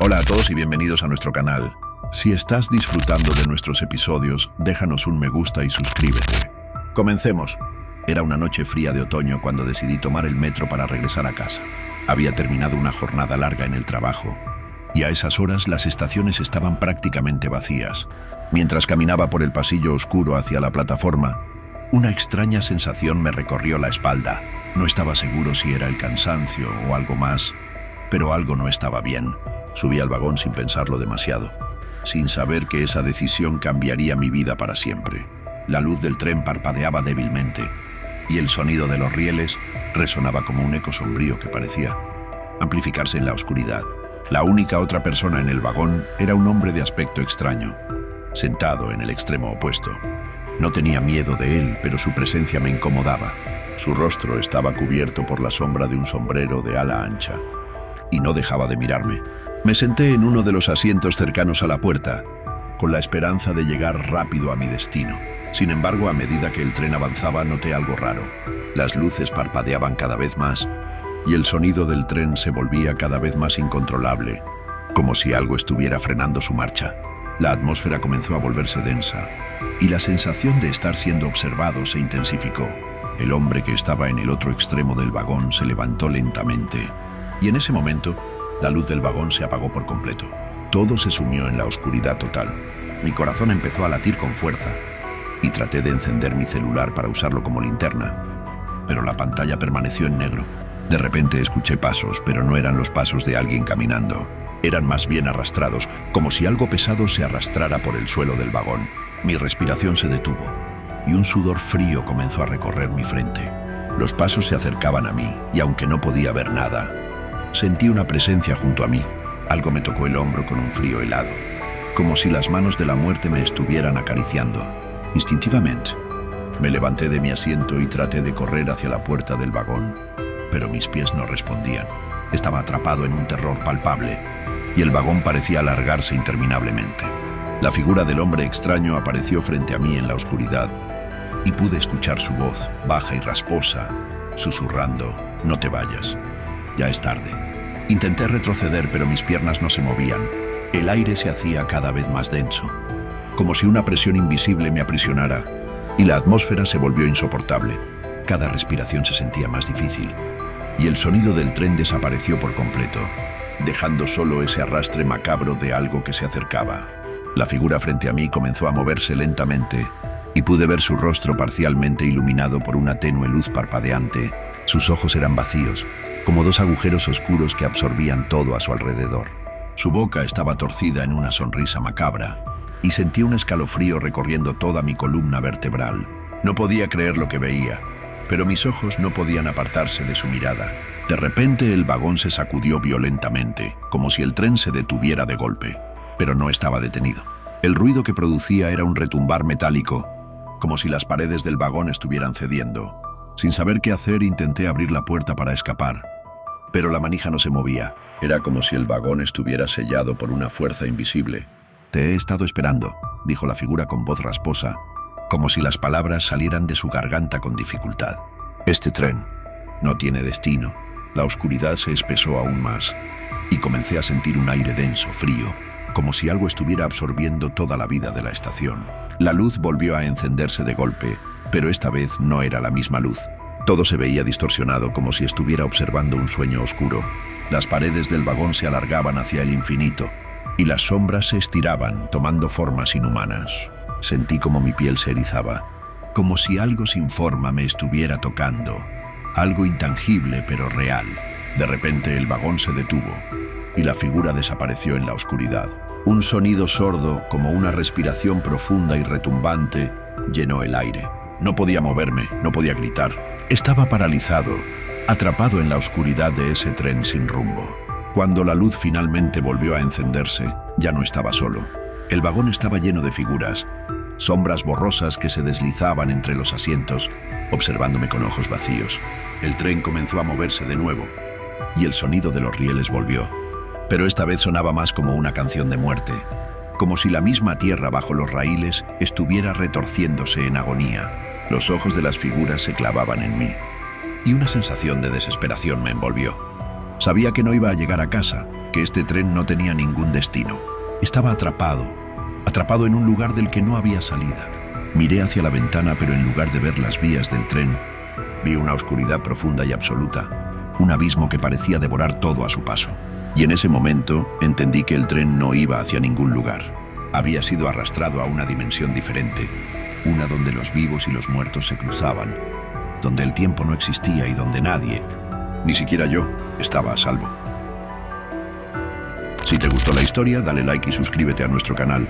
Hola a todos y bienvenidos a nuestro canal. Si estás disfrutando de nuestros episodios, déjanos un me gusta y suscríbete. Comencemos. Era una noche fría de otoño cuando decidí tomar el metro para regresar a casa. Había terminado una jornada larga en el trabajo y a esas horas las estaciones estaban prácticamente vacías. Mientras caminaba por el pasillo oscuro hacia la plataforma, una extraña sensación me recorrió la espalda. No estaba seguro si era el cansancio o algo más, pero algo no estaba bien. Subí al vagón sin pensarlo demasiado, sin saber que esa decisión cambiaría mi vida para siempre. La luz del tren parpadeaba débilmente y el sonido de los rieles resonaba como un eco sombrío que parecía amplificarse en la oscuridad. La única otra persona en el vagón era un hombre de aspecto extraño, sentado en el extremo opuesto. No tenía miedo de él, pero su presencia me incomodaba. Su rostro estaba cubierto por la sombra de un sombrero de ala ancha y no dejaba de mirarme. Me senté en uno de los asientos cercanos a la puerta, con la esperanza de llegar rápido a mi destino. Sin embargo, a medida que el tren avanzaba, noté algo raro. Las luces parpadeaban cada vez más, y el sonido del tren se volvía cada vez más incontrolable, como si algo estuviera frenando su marcha. La atmósfera comenzó a volverse densa, y la sensación de estar siendo observado se intensificó. El hombre que estaba en el otro extremo del vagón se levantó lentamente, y en ese momento, la luz del vagón se apagó por completo. Todo se sumió en la oscuridad total. Mi corazón empezó a latir con fuerza y traté de encender mi celular para usarlo como linterna, pero la pantalla permaneció en negro. De repente escuché pasos, pero no eran los pasos de alguien caminando. Eran más bien arrastrados, como si algo pesado se arrastrara por el suelo del vagón. Mi respiración se detuvo y un sudor frío comenzó a recorrer mi frente. Los pasos se acercaban a mí y aunque no podía ver nada, sentí una presencia junto a mí. Algo me tocó el hombro con un frío helado, como si las manos de la muerte me estuvieran acariciando. Instintivamente, me levanté de mi asiento y traté de correr hacia la puerta del vagón, pero mis pies no respondían. Estaba atrapado en un terror palpable y el vagón parecía alargarse interminablemente. La figura del hombre extraño apareció frente a mí en la oscuridad y pude escuchar su voz, baja y rasposa, susurrando: «No te vayas. Ya es tarde». Intenté retroceder, pero mis piernas no se movían. El aire se hacía cada vez más denso, como si una presión invisible me aprisionara, y la atmósfera se volvió insoportable. Cada respiración se sentía más difícil, y el sonido del tren desapareció por completo, dejando solo ese arrastre macabro de algo que se acercaba. La figura frente a mí comenzó a moverse lentamente, y pude ver su rostro parcialmente iluminado por una tenue luz parpadeante. Sus ojos eran vacíos, como dos agujeros oscuros que absorbían todo a su alrededor. Su boca estaba torcida en una sonrisa macabra, y sentí un escalofrío recorriendo toda mi columna vertebral. No podía creer lo que veía, pero mis ojos no podían apartarse de su mirada. De repente el vagón se sacudió violentamente, como si el tren se detuviera de golpe, pero no estaba detenido. El ruido que producía era un retumbar metálico, como si las paredes del vagón estuvieran cediendo. Sin saber qué hacer, intenté abrir la puerta para escapar, pero la manija no se movía. Era como si el vagón estuviera sellado por una fuerza invisible. «Te he estado esperando», dijo la figura con voz rasposa, como si las palabras salieran de su garganta con dificultad. «Este tren no tiene destino». La oscuridad se espesó aún más, y comencé a sentir un aire denso, frío, como si algo estuviera absorbiendo toda la vida de la estación. La luz volvió a encenderse de golpe, pero esta vez no era la misma luz. Todo se veía distorsionado, como si estuviera observando un sueño oscuro. Las paredes del vagón se alargaban hacia el infinito, y las sombras se estiraban, tomando formas inhumanas. Sentí como mi piel se erizaba, como si algo sin forma me estuviera tocando. Algo intangible pero real. De repente el vagón se detuvo, y la figura desapareció en la oscuridad. Un sonido sordo, como una respiración profunda y retumbante, llenó el aire. No podía moverme, no podía gritar. Estaba paralizado, atrapado en la oscuridad de ese tren sin rumbo. Cuando la luz finalmente volvió a encenderse, ya no estaba solo. El vagón estaba lleno de figuras, sombras borrosas que se deslizaban entre los asientos, observándome con ojos vacíos. El tren comenzó a moverse de nuevo, y el sonido de los rieles volvió. Pero esta vez sonaba más como una canción de muerte, como si la misma tierra bajo los raíles estuviera retorciéndose en agonía. Los ojos de las figuras se clavaban en mí, y una sensación de desesperación me envolvió. Sabía que no iba a llegar a casa, que este tren no tenía ningún destino. Estaba atrapado en un lugar del que no había salida. Miré hacia la ventana, pero en lugar de ver las vías del tren, vi una oscuridad profunda y absoluta, un abismo que parecía devorar todo a su paso. Y en ese momento entendí que el tren no iba hacia ningún lugar. Había sido arrastrado a una dimensión diferente, una donde los vivos y los muertos se cruzaban, donde el tiempo no existía y donde nadie, ni siquiera yo, estaba a salvo. Si te gustó la historia, dale like y suscríbete a nuestro canal.